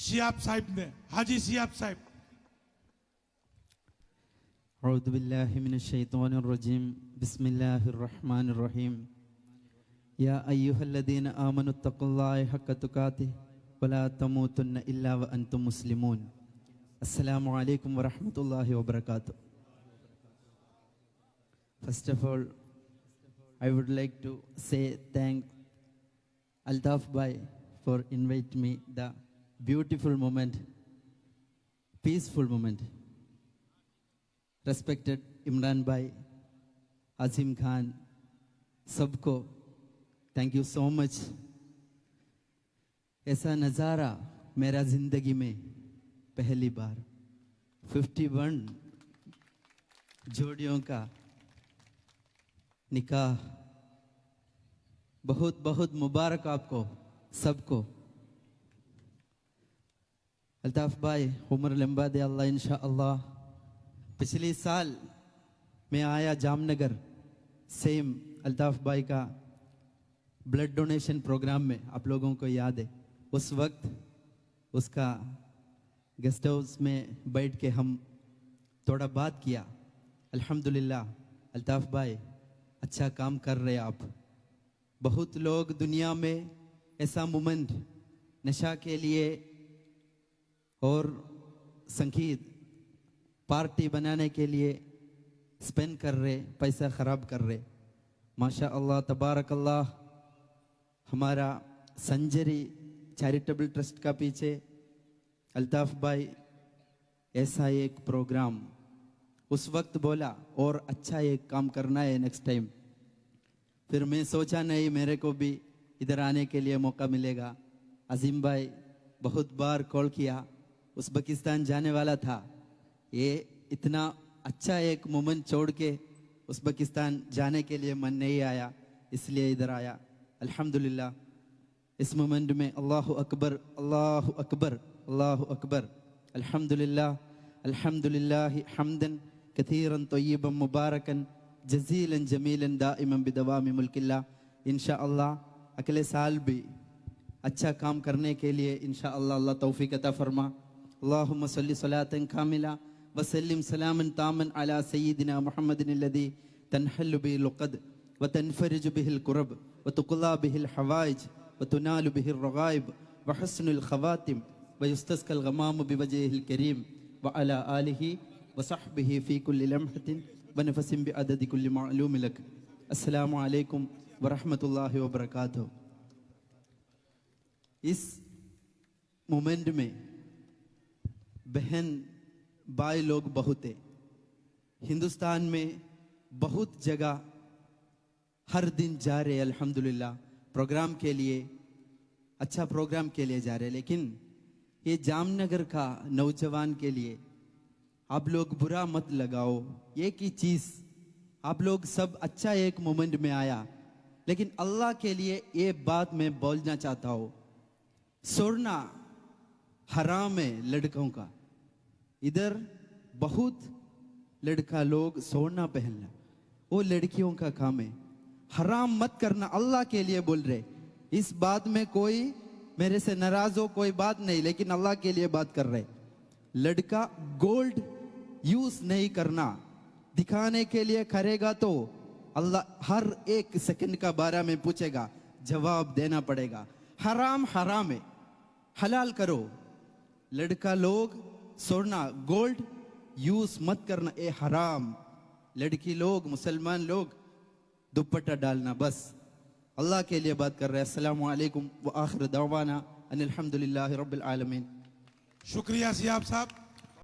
शियाब साहिब ने, हाजी शियाब साहिब। औज़ु बिल्लाहि मिनश शैतानिर रजीम, बिस्मिल्लाहिर रहमानिर रहीम। या अय्युहल्लज़ीना आमनुत्तक़ुल्लाह हक़्क़ तुक़ातिह वला तमूतुन्ना इल्ला व अंतुम मुस्लिमून। अस्सलामु अलैकुम व रहमतुल्लाहि व बरकातुहू। First of all, I would like to say thank Altaf Bhai for inviting me the beautiful moment, peaceful moment. Respected Imran Bhai, Azim Khan, सबको थैंक यू सो मच। ऐसा नज़ारा मेरा ज़िंदगी में पहली बार 51 जोड़ियों का निकाह, बहुत बहुत मुबारक आपको सबको। अल्ताफ भाई उम्र लंबा दे अल्लाह इंशाअल्लाह। पिछले साल मैं आया जामनगर, सेम अल्ताफ भाई का ब्लड डोनेशन प्रोग्राम में, आप लोगों को याद है। उस वक्त उसका गेस्ट हाउस में बैठ के हम थोड़ा बात किया। अल्हम्दुलिल्लाह अल्ताफ भाई अच्छा काम कर रहे आप। बहुत लोग दुनिया में ऐसा मोमेंट नशा के लिए और संगीत पार्टी बनाने के लिए स्पेंड कर रहे, पैसा ख़राब कर रहे। माशा अल्लाह तबारक अल्लाह, हमारा संजरी चैरिटेबल ट्रस्ट का पीछे अल्ताफ भाई ऐसा एक प्रोग्राम उस वक्त बोला और अच्छा एक काम करना है नेक्स्ट टाइम। फिर मैं सोचा नहीं मेरे को भी इधर आने के लिए मौका मिलेगा। अजीम भाई बहुत बार कॉल किया, उज़्बेकिस्तान जाने वाला था। ये इतना अच्छा एक मोमेंट छोड़ के उज़्बेकिस्तान जाने के लिए मन नहीं आया, इसलिए इधर आया। अल्हम्दुलिल्लाह इस मोमेंट में अल्लाहु अकबर अल्लाहु अकबर अल्लाहु अकबर, अल्हम्दुलिल्लाह अल्हम्दुलिल्लाह हम्दन कथीरन तय्यिबन मुबारकन जज़ीलन जमीलन दाइमन बिदवामि मुल्किल्लाह। इंशाअल्लाह अगले साल भी अच्छा काम करने के लिए इंशाअल्लाह अल्लाह तौफीक अता फरमा। अल्लाहुम्मा सल्लि सलातन कामिला व सल्लिम सलामन तामन अला सय्यिदिना मुहम्मदिन अल्लज़ी तनहल्लु बिहिल उक़द व तनफ़रिजु बिहिल कुरब व तुक़ला बिहिल हवाइज व तुनालु बिहिर रग़ाइब व हस्नुल ख़वातिम व युस्तस्क़ल ग़मामु बिवजहिल करीम व अला आलिहि व सहबिहि फ़ी कुल्लि लम्हतिन व नफ़सिन बिअददि कुल्लि मालूम लक। अस्सलामु अलैकुम व रहमतुल्लाहि व बरकातुहू। इस मोमेंट में बहन भाई लोग बहुत है। हिंदुस्तान में बहुत जगह हर दिन जा रहे हैं अल्हम्दुलिल्लाह प्रोग्राम के लिए, अच्छा प्रोग्राम के लिए जा रहे हैं। लेकिन ये जामनगर का नौजवान के लिए आप लोग बुरा मत लगाओ। एक ही चीज़ आप लोग सब अच्छा एक मोमेंट में आया, लेकिन अल्लाह के लिए ये बात मैं बोलना चाहता हूँ, सोना हराम है लड़कों का। इधर बहुत लड़का लोग सोना पहनना, वो लड़कियों का काम है। हराम मत करना, अल्लाह के लिए बोल रहे। इस बात में कोई मेरे से नाराज हो कोई बात नहीं, लेकिन अल्लाह के लिए बात कर रहे। लड़का गोल्ड यूज नहीं करना, दिखाने के लिए करेगा तो अल्लाह हर एक सेकंड का बारे में पूछेगा, जवाब देना पड़ेगा। हराम हराम है, हलाल करो। लड़का लोग सोना गोल्ड यूज मत करना, ए हराम। लड़की लोग मुसलमान लोग दुपट्टा डालना, बस अल्लाह के लिए बात कर रहे हैं। अस्सलामु अलैकुम व आखिर दावाना अनिल हम्दुलिल्लाहि रब्बिल आलमीन। शुक्रिया सियाब साहब।